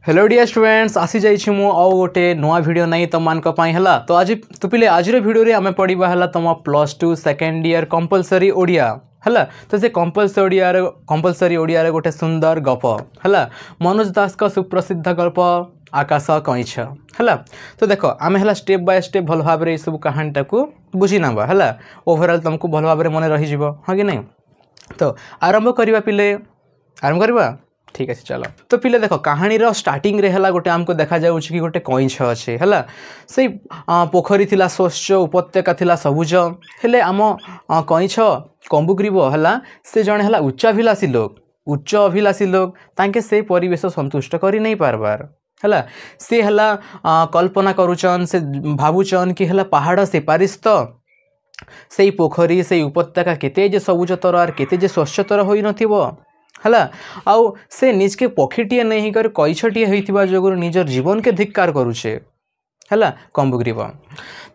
Hello dear students आसी जाइछि मु आउ गोटे नवा वीडियो नहीं तुम मान पई हला तो आज तो पिले आजिर वीडियो रे आमे पढ़िबा हला तुम +2 सेकेंड ईयर कंपलसरी ओडिया हला तो से कंपलसरी ओडिया रे गोटे सुंदर गप हला मनोज दास का सुप्रसिद्ध गल्प आकाश कईछ हला तो देखो आमे हला स्टेप बाय स्टेप भल भाव रे सब कहानी टाको बुझी नबा हला ओवरऑल तुमको भल भाव रे मन रही जिवो हां कि नहीं। तो आरंभ करबा पिले आरंभ करबा ठीक है चलो। तो पिले देखो कहानी रो स्टार्टिंग रे हला गोटे हमको देखा जाउ कि गोटे कईछ अच्छे हला से पोखरी थिला स्वच्छ उपत्यका थिला सबुज हेले आम कईछ कंबुग्रीव हला से जने हला उच्च अभिलाषी लोग तांके से परिवेश संतुष्ट करी नहीं पारबार हला से हला कल्पना करूचन से भाबुचन कि हला पहाड़ से पारिस्त से पोखरी से उपत्यका केते जे सबुजतर और केते जे स्वच्छतर होई नथिबो हला आउ से निज के पक्षीटीए नहीं कर कईछटीए होइथिबा जोगुर निजर जीवन के धिक्कार करूछे हला कंबुग्रीव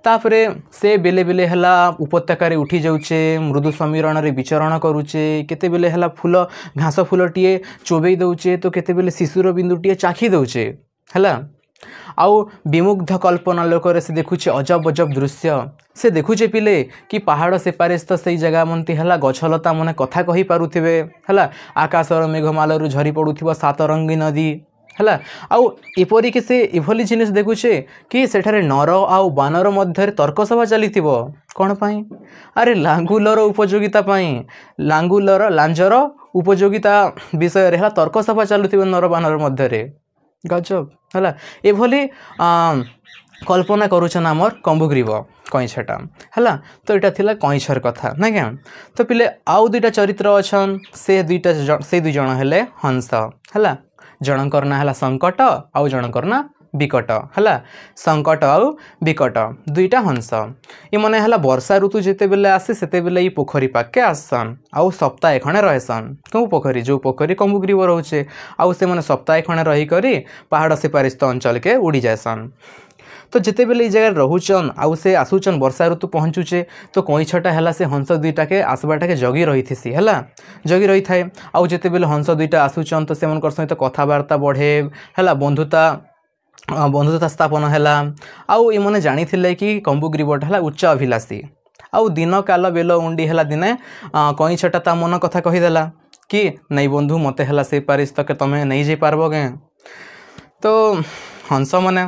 तापरे से बेले बेले हला उपत्यका रे उठी जाउछे मृदु समीरण रे विचरण करूछे केते बेले हला फूल घास फूलटीए चोबेई दउछे तो केते बेले शिशुर बिंदुटीए चाखी दउछे हला आउ विमुग्ध कल्पना लोकर से देखुचे अजब अजब दृश्य से देखुचे पिले कि पहाड़ से पारिस्त से जगह मनती हला गछलता मने कथा कहि पारुथिबे हला आकाशर मेघमालरु झरी पडुथिबो सातरंगी नदी हला आउ एपरि कि से इभली जिनिस देखुचे कि सेठारे नर आउ बानर मध्य तर्क सभा चलीथिबो कोन पई अरे लांगुलर उपयोगिता पई लांजर उपयोगिता विषय रे हला तर्क सभा चलुथिबो नर बानर मध्य रे गजब हला एभली कल्पना करूछन आमर कंबुग्रीव कईछटा हला तो एटा थिला कईछर कथा ना क्या। तो पिले आउ दुईटा चरित्र अछन से दुई जण हेले हंस हला जनकर ना हला संकट आउ जनकर ना विकट हला संकट आउ विकट दुईटा हंस ये मने हला वर्षा ऋतु जेते बेले आसे सेते बेले ई पोखरी पाके आसन आउ सप्ताह खणे रहसन को पोखरी जो पोखरी कंबुग्रीव रहउचे आउ से मने सप्ताह खणे रही करी पहाड़ से पारिस्त अंचल के उड़ी जायसन। तो जिते बेले ई जगह रहउचन आउ से आसुचन वर्षा ऋतु पहुँचुचे तो कईछटा हला से हंस दुईटा के आसबाटा के जगी रही थी हला जगी रही थाए आउ जिते बेले हंस दुईटा आसुचन तो सेमनकर सहित कथाबार्ता बढ़े हला बंधुता स्थापन हैला आउ ये मने जानी थिले कि कंबुग्रीवटा हला उच्च अभिलाषी आउ दिन काल बेल उंडी हला दिने कईछटा ता मन कथा कही देला कि नहीं बंधु मते हला से पारिस्त के तमे नहीं जे पारबो गे। तो हंस मने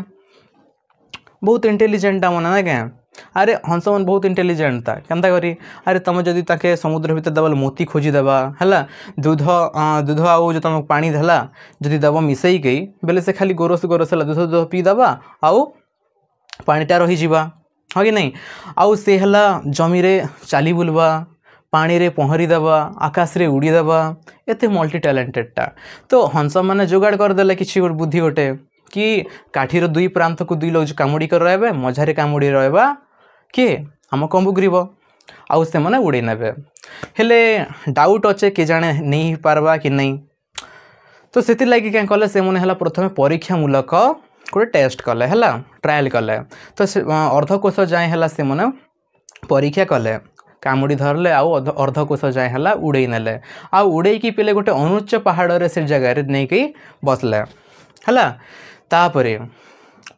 बहुत इंटेलिजेंट मन ना क्या अरे हंस मन बहुत इंटेलिजेंट था केनता करी अरे तुम जदि ताके समुद्र भीतर दबल मोती खोजी देबा हला दूध आउ जो तुम पानी देला जदि दब मिसई गई बेले से खाली गोरस हला दूध पी दबा आउ पानीटा रही जीवा हाँ कि नहीं आउ से हला जमी रे चाली बुलवा पानी रे पहरी देबा आकाश रे उड़ी देबा एते मल्टी टैलेंटेडटा। तो हंस माने जोगाड़ कर देला किछि बुद्धि गोटे कि काठीर दुई प्रांत को दुई लोग कामुड़ी कर रहे मझारे कामुड़ी रहा किए आम कंबुग्रीव आउ से माने उड़े नेबे हेले डाउट अच्छे कि जाने नहीं पारबा कि नहीं। तो से लगी क्या कले से माने हला प्रथमे परीक्षामूलक गोटे टेस्ट कले हला ट्रायल कले तो अर्धकोश जाए हला से माने परीक्षा कले कामुड़ी धरले आउ अर्धकोश जाए हला उड़े नेले आउ उड़े की पिले गोटे अनुच्च पहाड़ रे से जगह रे नहीं कि बसले हला तापरे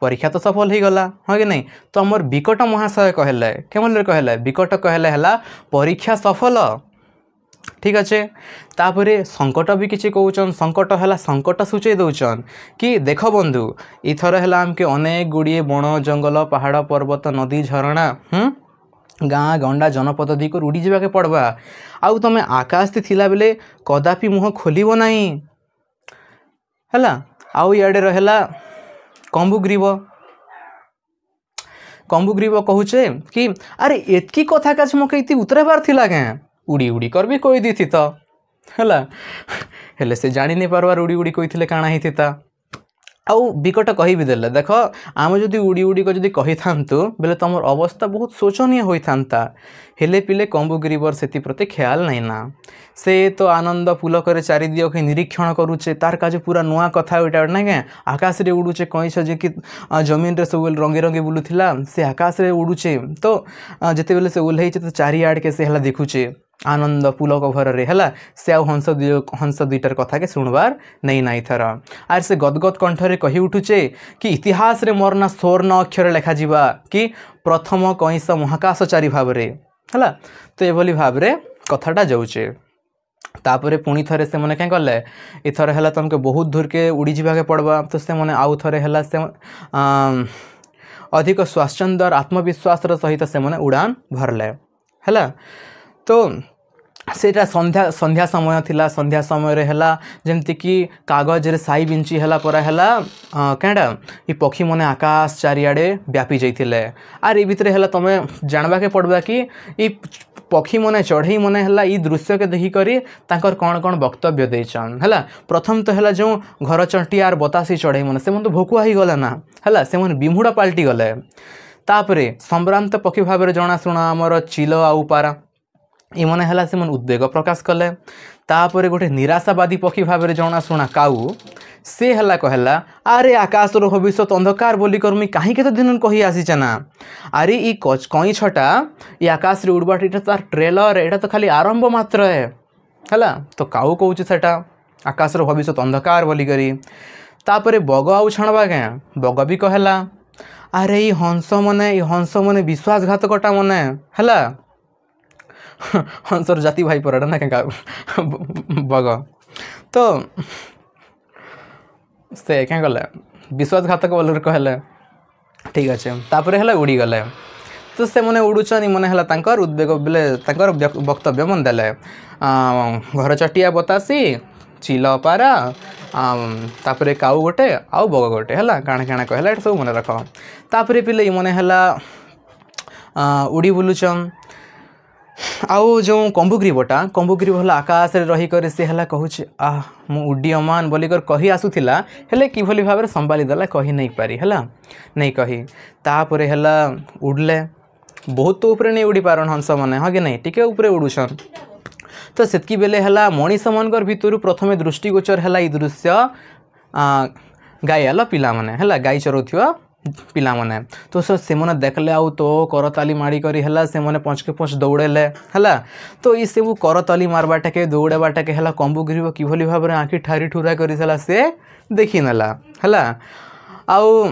परीक्षा तो सफल हो गला हाँ कि नहीं। तो आमर विकट महाशय कहले केमल कहले विकट कहले हला परीक्षा सफल ठीक अच्छे। तापरे संकट भी किसी कहउचन संकट हला संकट सूचे दउचन कि देख बंधु इथर हला हमके अनेक गुड़िए बण जंगल पहाड़ पर्वत नदी झरणा गाँ गंडा जनपद दी को उड़ी जाके पड़वा आउ तमे आकाश थी थिला बेले कदापि मुह खोलिबो नहीं हला आउ याडे रहेला कंबुग्रीव कहूचे कि अरे एतकी कथा काछ मके इति उतरे बार थिला के उड़ी उड़ी कर भी कोई दी थी तो हला हेले से जानी नहीं पारबार उड़ी उड़ी कोइथिले काना हिथिता आउ विकट कही भी देले देख आम जदि उड़ी उड़ी को जदि कही थांतु बेले तमर अवस्था बहुत शोचनीय होई थांता हेले पिले कंबुग्रीवर सेति प्रति ख्याल नहीं ना से तो आनंद फूल करे चारि दियो के निरीक्षण करूचे तार काजे पूरा नुआ कथा उटा ना के आकाश रे उडुचे कईछ जे कि जमीन रे सब रंगे रंगे बुलुथिला से आकाश रे उडुचे तो जते बेले से ओल्हैचे तो चारि आड़ के से हला देखुचे आनंद पुलक भर रे हला से हंस दुईटार कथा के शुणबार नहीं नाई थर आर से गदगद कंठरे कही उठुचे कि इतिहास रे मोर ना स्वर्ण अक्षर लेखा जिबा कि प्रथम कईस महाकाशचारी भाव रे हला तो एभली भाव रे कथाटा जाउचे तापरे पुणी थरे से मने क्या कले इथर है तुमके बहुत दूर के उड़ी जावा के पड़वा तो से मने आउ थरे है से अधिक स्वाच्छंद आत्मविश्वास सहित से मने उड़ान भरले है तो सेटा संध्या संध्या समय थिला संध्या समय रे हला जेमति कि कागज रे साई बिंची हला पर हला केडा ई पक्षी मने आकाश चारियाडे व्यापी जाइथिले आर ई भितरे हला तमे जानबा के पड़बा कि ई पक्षी मने चढ़ई मने हला ई दृश्य के देखि करी तांकर कोन कोन वक्तव्य देछन हला प्रथम तो हला जो घर चंटी आर बतासी चढ़ई मने से मन तो भोकुआ ही गला ना हला से मन बिमुडा पाल्टी गले तापरे सम्भ्रांत पक्षी भाव रे जणा सुना हमर चिल आउ पारा इमने हला से मन उद्वेग प्रकाश कले तापरे गोटे निराशावादी पक्षी भाव में जणा शुणा काऊ से हला कहला अरे आकाश रो भविष्य अंधकार बोली कर मुई कहीं के तो दिन कही आसीचे ना अरे ई कई छटा ई आकाश रे उड़बाट इटा तार ट्रेलर एटा तो खाली आरंभ मात्र है हला तो काऊ कहूचे सेटा आकाश रो भविष्य अंधकार बोली करी तापरे बग आउ छणबा के बग भी कहला अरे ई हंस मने विश्वासघातकटा मने हला हंसर जाति भाई पराडा ना क्या बग तो से क्या गले विश्वासघातक बोल कहले ठीक अच्छे तापर है उड़ी गले तो से मने उड़ुचन मने हला तांकर उद्वेग बेले तांकर वक्तव्य मन देले घर चटिया बतासी चिल पारा तापरे काऊ गोटे आउ बग गोटे हला काଣା काଣା कहला एटा सब मने रख तापरे पिले मने हला उड़ी बुलुचन आउ जो कंबुग्रीबटा हला आकाश रे रही कर से हला कहूचे मु उड्डीयमान बोलिकर कही आसुथिला हेले किभली भाबरे संभाली देला कही नहीं पारी हला नहीं कही तापरे हला उड़ले बहुत तो ऊपर नहीं उड़ी पारन हंस माने हाँ कि नहीं टिके ऊपर उड़ुछन तो सेतकी बेले हला मनीष मनकर भितर प्रथमे दृष्टिगोचर हला ई दृश्य गाय हला पिला माने हला गाय चरोथिवा पिला माने तो से मने देखले आउ तो करताली माड़ी करी हला से मने पहुँच के पहुँच दौड़ेले हला तो ई सब करताली मारबाटा के दौड़ाबाटा के हला कंबुगिरी किभली भाव में आँखि ठारी ठुरा करी हला से देखी नेला हला आउ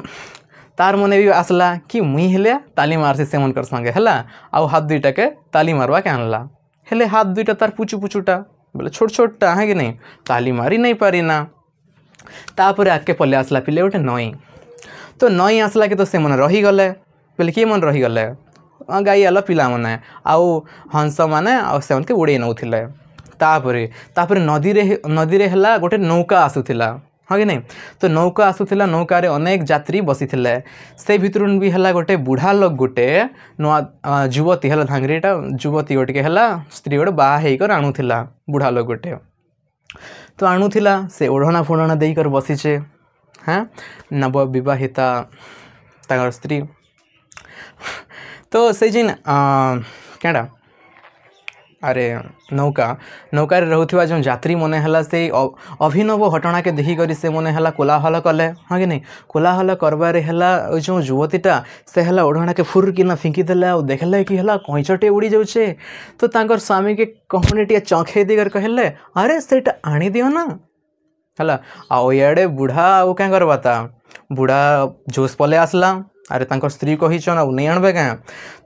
तार मने भी आसला कि मुई हेले ताली मारसी से मन कर संगे हला आउ हाथ दुईटा के ताली मारवा के आनला हेले हाथ दुईटा तार पुचु पुचुटा बोले छोट छोटा है कि नहीं ताली मारी नहीं पारी ना तापर आके पले आसला पिले गोटे नई तो नई आसला के तो से मन रही गले बोले किए मन रही गले गाई आला पिला माने आउ हंस माने आउ से के उड़े नौथिले तापरे नदी रे हला गोटे नौका आसुथिला हाँ कि नहीं तो नौका आसुथिला नौका रे अनेक यात्री बसीथिले से भितर भी हला गोटे बुढ़ा लोक गोटे नुआ युवती हला धांगरीटा युवती गोटे के हला स्त्री गोटे बाहा हेकर आणुथिला बुढ़ा लोक गोटे तो आणुथिला से ओढ़ना फोड़ना देकर बसीचे हाँ नव विवाहिता तार स्त्री तो से जिन क्या अरे नौका रे रहउथिबा जो यात्री मने हला से अभिनव घटना के देखी करी से मने हला कोलाहल कले हाँ कि नहीं कोलाहल करबारे हला जो युवतीटा से हला ओढ़ना के फुर किना फिंकी देले और देखले कि हला कईचटे उड़ी जाउछे तो तांकर स्वामी के कहने टिया चौंखे देकर कहले अरे सेटा आनी दियो ना हला आओ याडे बुढ़ा आउ क्या करबाता बुढ़ा जोश पले आसला अरे तांकर स्त्री कहीचन आ नहीं आणबे क्या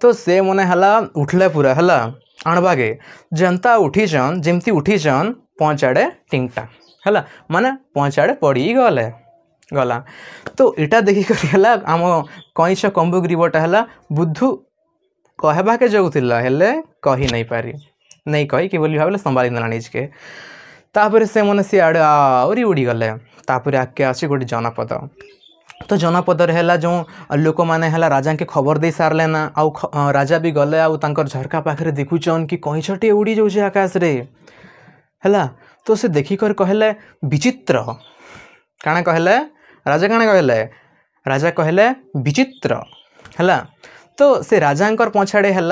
तो से मने हला उठले पूरा हला आणबागे जनता उठीचन जेमती उठीचन पहुँचाड़े टिंगटा है माने पहुँचाड़े पड़ी गला तो इटा देखिक आम कईच कंबुग्रीबटा है बुद्धू कहबा के जाऊला हेले कही नहीं पारी नहीं कही कि बोली भाव संभाली देला निजके तापर से मन सी आड़े आहरी उड़ी गले तापर आगे आसी गोटे जनपद तो जनपद है जो लोक मैंने है राजा के खबर दे सारे ना आउ राजा भी गले आउ तांकर झरका पाखे देखुचन कि कईचटे उड़ी जाऊे आकाश रे है तो से देखिकर कहले विचित्र काଣା कहले राजा काଣା कहले राजा कहले विचित्र है तो से राजांकर पछाड़े है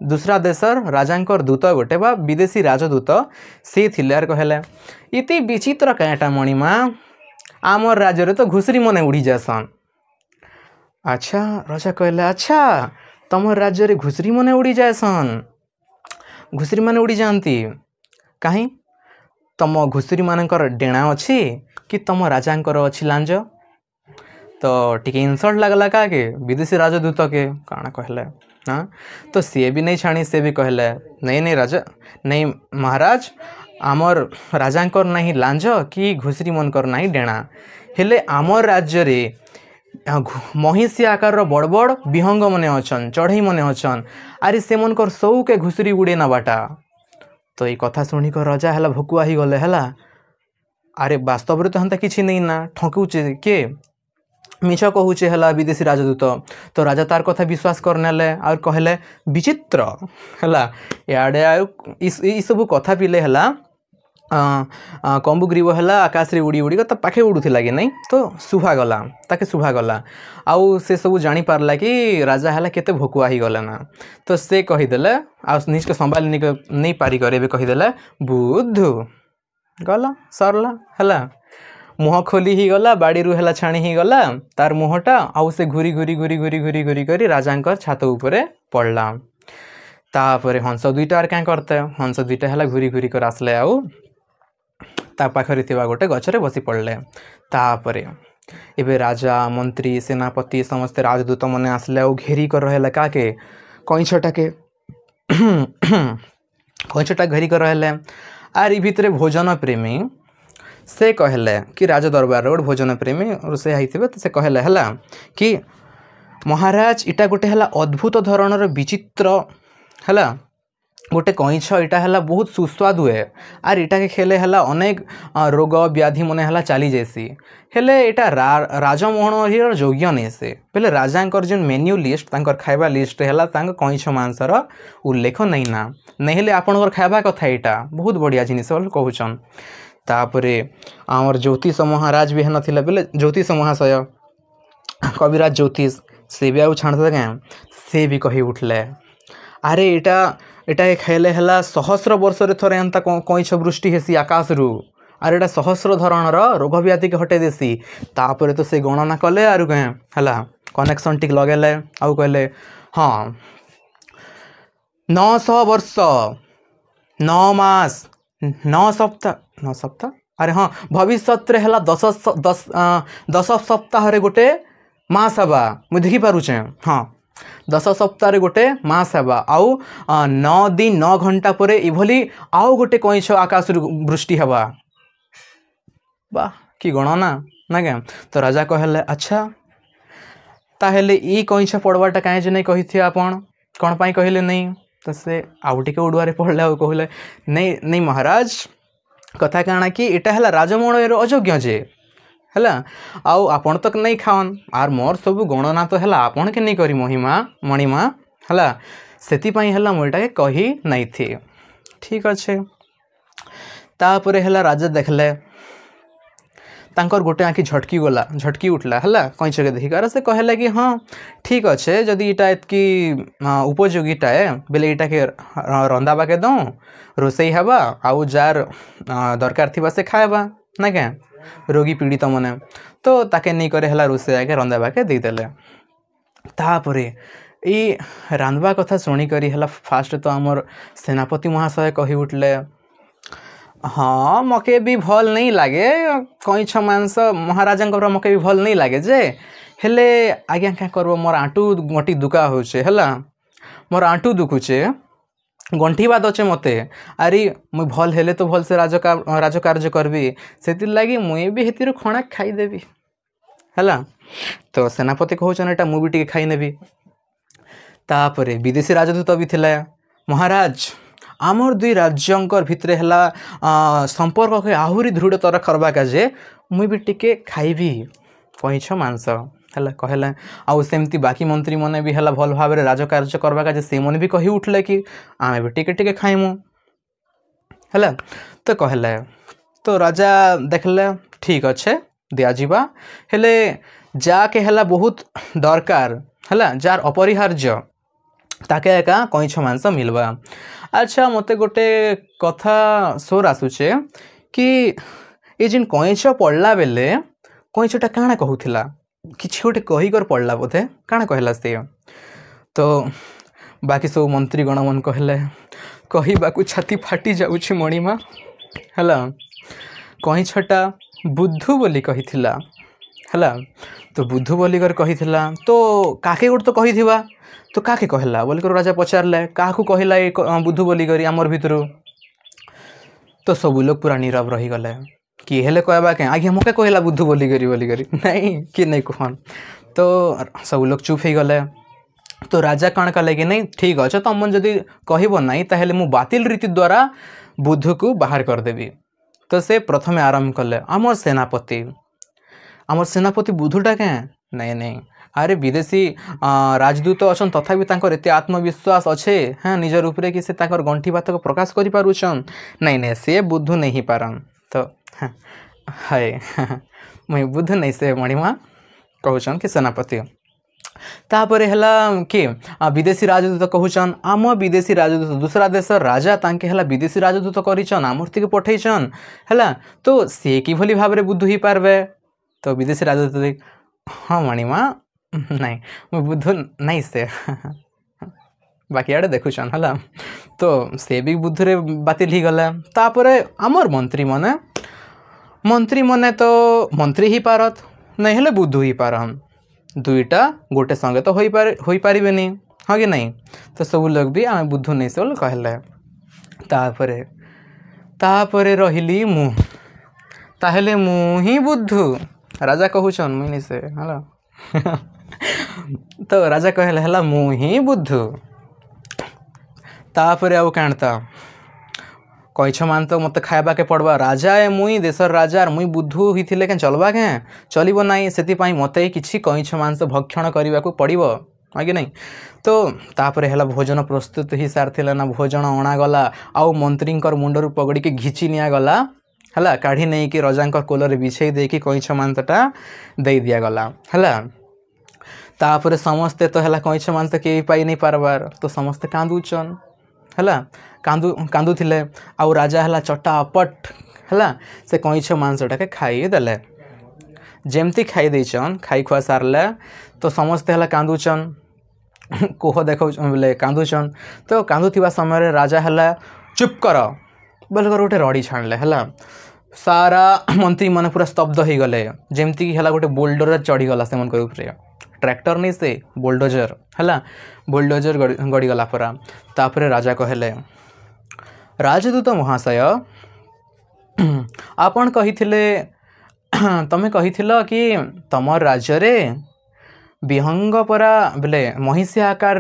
दूसरा देशर राजांकर दूत गोटे बा विदेशी राजदूत से थिले आर कहले इति विचित्र कएटा मणिमा आमर राज्य रे तो घुसरी मने उड़ी जासन। अच्छा राजा कहले अच्छा तमर राज्य रे घुसरी मने उड़ी जासन घुसुरी मैंने उड़ी जाती कहीं तुम घुसुरी मानकर डेणा अच्छी कि तुम राजांकर अच्छी लांज तो टिके इनसल्ट लगला क्या के विदेशी राजदूत के काଣା कहले हाँ तो सी भी नहीं छाणी सी भी कहले नहीं राजा नहीं महाराज आमर राजांकर नहीं लांज कि घुसुरी मनकर नहीं डेणा हेले आमर राज्य रे महिषी आकार बड़ बड़ विहंग मने अछन चढ़ई मने अछन आरे से मनकर सौ के घुसुरी उड़े नबाटा तो ये कथा शुणिक राजा है भकुआ ही गले है अरे वास्तव तो हंता किसी नहीं ना ठकुचे किए मिछ कहूचे है विदेशी राजदूत तो राजा तार कथा विश्वास करने और कहले विचित्र है इे आई सब कथा पिले है कंबुग्रीव है आकाश रे उड़ी उड़ी तो पाखे उड़ूला कि नहीं तो शुभागला ताके शुभागला आउ से सब जानी पारला कि राजा है केते भकुआ ही गला ना तो से कहीदेले आ निज के संभाल नहीं पारिक कहीदेले बुद्धू गला सरला है मुह खोली ही गला बाड़ी रू है छाणी ही गला तार मुहटा आउ से घूरी घूरी घूरी घूरी घूरी घूरी करी राजांकर छात उपरे पड़ला तापर हंस दुईटा क्या करते हंस दुईटा है घूरी घूरी कर आसले आउ ता पाखरे थिबा गोटे गछरे बसी पड़ले तापरे एबे राजा मंत्री सेनापति समस्त राजदूत मने आसले आउ घेरी कर रहले काके कईछटा के कईछटा घेरी कर रहले आर भितरे भोजन प्रेमी से कहले कि राज दरबार गोटे भोजन प्रेमी रोषे आईथिबे तो से कहले हला कि महाराज इटा गोटे हला अद्भुत धरणर विचित्र हला गोटे कईछ इटा है बहुत सुस्वादु है आर इटा के खेले है अनेक रोग व्याधि मन है चली जासी हेले इटा राजमोहन योग्य नहीं से पहले राजांकर जो मेन्यू लिस्ट तांकर खाइबा लिस्ट है कईछ मांसर उल्लेख नहीं ना नहीं हेले आपनकर खाइबा कथा यहाँ बहुत बढ़िया जिनिस कहूचन तापरे आमर ज्योतिष महाराज भी है ना बोले ज्योतिष महाशय कविराज ज्योतिष से भी आउ छाणते क्या से भी कही उठले अरे इटा खाइले है सहस्र वर्ष थरे एंता कईछ वृष्टि हेसी आकाश रु आर एटा सहस्र धरणर रोग व्याधि के हटे देसी तापर तो से गणना कले आर कहे है कनेक्शन टिक लगेले आउ कहले हाँ 900 वर्ष 9 मास 9 सप्ताह अरे हाँ भविष्य है 10 सप्ताह गोटे मास हवा मुझे देखी पारुचे हाँ 10 सप्ताह गोटे मास हवा आउ 9 दिन 9 घंटा पर इभली आउ गोटे कईछ आकाश वृष्टि हवा वाह कि गणना ना क्या तो राजा कहले अच्छा ताहेले ई कईछ पड़वाटा कहीं नहीं कही थी आपण कौन पाई कहले नहीं तो से आउ टिके उड़ुआरे पड़ले आउ कहले नहीं नहीं महाराज कथा काଣା कि इटा है राजमोहन अयोग्य जे है आउ आपण तक नहीं खाओन आर मोर सब गणना तो है आपण के नहीं करी महिमा मणिमा है से मुझे कही नहीं थी ठीक अच्छे तापर है राजा देखले तांकर गोटे आँखि झटकी उठला है कईछ के देखिकार से कहला कि हाँ ठीक अच्छे जदि इटा एतकी उपयोगीटा है बेले इटा के रंधाबा के दऊँ रोसई हवा आउ जार दरकार थिबा से खाएबा ना क्या रोगी पीड़ित मने तो ताके नहीं करे है रोसई आके रंधाबा के देदेले तापरे ई रांधवा कथा शुणिकी है फास्ट तो आमर सेनापति महाशय कही उठले हाँ मके भी भल नहीं लगे कईछ मांस महाराजा मके भी भल नहीं लगे जे हेले आज्ञा क्या करब मोर आंटू गंटी दुका होचे है मोर आंटू दुखुचे गंठी बात अच्छे मते अरे मुई भल हेले तो भल से राजकार्य करबी से लगी मुई भी हेतिर खणा खाईदेवी है तो सेनापति कहूचन एटा मुई भी टिके खाई नेबी तापरे विदेशी राजदूत भी थिला महाराज आमर दुई राज्यंकर भितरे है संपर्क के आहुरी दृढ़तर करवा काजे मुई भी टिके खाइबी कईछ मांस है कहले आउ सेमती बाकी मंत्री मैंने भी है भल भाव राजकार्य करवा काजे से मैंने भी कही उठले कि आमे भी टिके टिके खाइमु है तो कहले तो राजा देखले ठीक अच्छे दिज्वा हेले जाके है बहुत दरकार है जार अपरिहार्य ताके एका कईछ मांस मिलवा अच्छा मते गोटे कथा सोर आसुचे कि ये जिन कईछ पड़ला बेले कईछटा काଣା कहूथिला किछि गोटे कहीकर पड़ला बोधे काଣା कहला से तो बाकी सब मंत्री गण मन कहले कहवाकू छाती फाटी जाऊँ मणिमा है कईछटा बुद्धू बोली कही है तो बुद्धू बोली कही तो काके गोटे तो कही तो काके कहला बोलिक राजा पचारे क्या कहला ये बुद्धू बोली करी आमर भितर तो सब लोग पूरा नीरव रहीगले किए हेले कहवा के आज्ञा मके कहला बुद्धू बोली करी नहीं कि नहीं कहन तो सब लोग चुप हो गले तो राजा कण कले कि नहीं ठीक अच्छे तुम जदि कहब नहीं ताहले मु बातिल रीति द्वारा बुद्धू को बाहर करदेवी तो से प्रथम आरंभ कले आमर सेनापति बुद्धूटा क्या नहीं नहीं अरे विदेशी राजदूत अच्छा तथापि तांकर एते आत्मविश्वास अच्छे हाँ निजर उपरे कि से तांकर गंठी बात को प्रकाश करि पारुछन नहीं नहीं से बुद्धू नहीं पारन तो हाय मुई बुद्धू नहीं से मणिमा कहूछन कि सेनापति तापर है कि विदेशी राजदूत कहूछन आम विदेशी राजदूत दूसरा देश राजा तांके हला विदेशी राजदूत करिछन आमर्ति को पठेछन है तो सी किभली भाव में बुद्धू ही पारबे तो विदेशी राजदूत हाँ मणिमा नहीं मैं बुद्धू नहीं से बाकी आड़े देखुछन है तो से भी बुद्धूरे बातिल ही गला तापरे आमर मंत्री मने तो मंत्री ही पारत नहीं हेले बुद्धू ही पारन दुईटा गोटे संगे तो हो पारे हाँ कि नहीं तो सब लोग भी आम बुद्धू नहीं से कहले तापरे रहिली मु ताहले मु ही बुद्धू राजा कहूछन मुई नहीं से है तो राजा कहले हला मु ही बुद्धू तापरे आउ काणता कईछ मान तो मत खाइबा के पड़वा राजा ए मुई देशर राजा मुई बुद्धू ही थिले के चलबा के चलिबो नाही सेति पई मते किछि कईछ मांस भक्षण करबा को पड़िबो आगे नहीं तो तापरे हला भोजन प्रस्तुत ही सार थिला ना भोजन अणा गला आउ मंत्रींकर मुंडरू पगड़ी के घिची निया गला हला काढ़ी नहीं कि रजांकर कोलरे बिछेई दे कि कईछ मांसटा दे दिया गला हला तापरे समस्ते तो हला कईछ मांस के पाई नहीं पारबार तो समस्ते कांदुचन हला कांदू थिले आउ राजा हला चटापट हला से कईछ मांसटा के खाई देले जेमती खाई देचन खाई खुआ सारले तो समस्ते हला कांदुचन कोह देखो बोले कांदुचन तो कांदुथिबा समय राजा हला चुप कर बोल कर गोटे रड़ी छाणले हला सारा मंत्री माने पूरा स्तब्ध हो गले जेमती कि हला गोटे बोल्डर चढ़ी गला से मन कर ऊपर ट्रैक्टर नहीं से बोल्डोजर हला बोल्डोजर गड़ी गला परा तापरे राजा कहले राजदूत महाशय आपण कहिथिले तमे कहिथिल कि तमर राज्य रे विहंग परा बोले महिषी आकार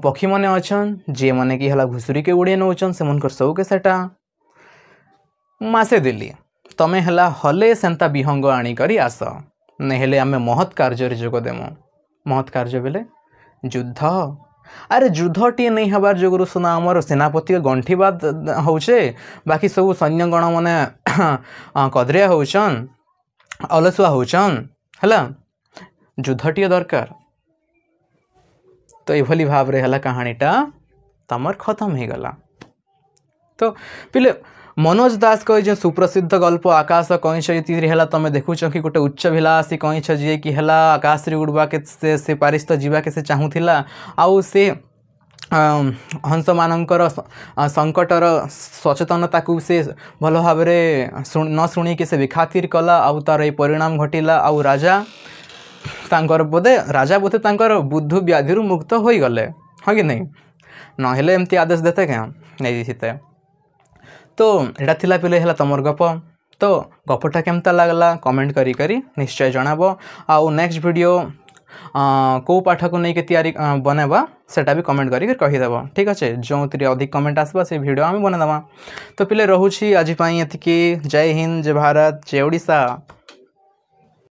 पक्षी माने अछन जे माने कि हला घुसुरी के उड़े नौचन से मन कर सब के सेटा मासे दिली तमे हला हले सेंता विहंग आनी करी आस नहीं हेले आमे महत् कार्य रे जोग देमो महत् कार्य बेले युद्ध अरे युद्ध टी नहीं हबार जोगरु सुना आमर सेनापति गंठी बात होचे बाकी सब सैन्यगण माने कदरिया होचन अलसुआ होचन हला युद्ध टी दरकार तो ये भाव रे हला कहानीटा तमर खत्म हो गला तो पिले मनोज दास कही जो सुप्रसिद्ध गल्प आकाश कईछ है तुम देखुच कि गोटे उच्चभिलाषी कईछ जी कि है आकाश रे उड़वा के से पारिस्थ जीवा के से चाहूला आउ से हंस मानकर संकटर सचेतनता को से भल भाव न शुणी के से विखातिर कला आउ तार ये परिणाम घटिला आउ राजा तांकर बोधे राजा बोधे तांकर बुद्धु व्याधि मुक्त हो गले हाँ कि नहीं नहेले एमती आदेश देते क्या नहीं थी तो एटा थिला पिले हला तमर गप तो गपटा केमता लागला कमेंट करी निश्चय जनाबो आउ नेक्स्ट वीडियो को पाठ को नहीं के तैयारी बनेबा सेटा भी कमेंट करी कहीदेव ठीक अच्छे जो अधिक कमेंट आसबा से वीडियो आम बनेदेवा तो पिले रोची आज एतिकी जय हिंद जय भारत जय ओडिशा।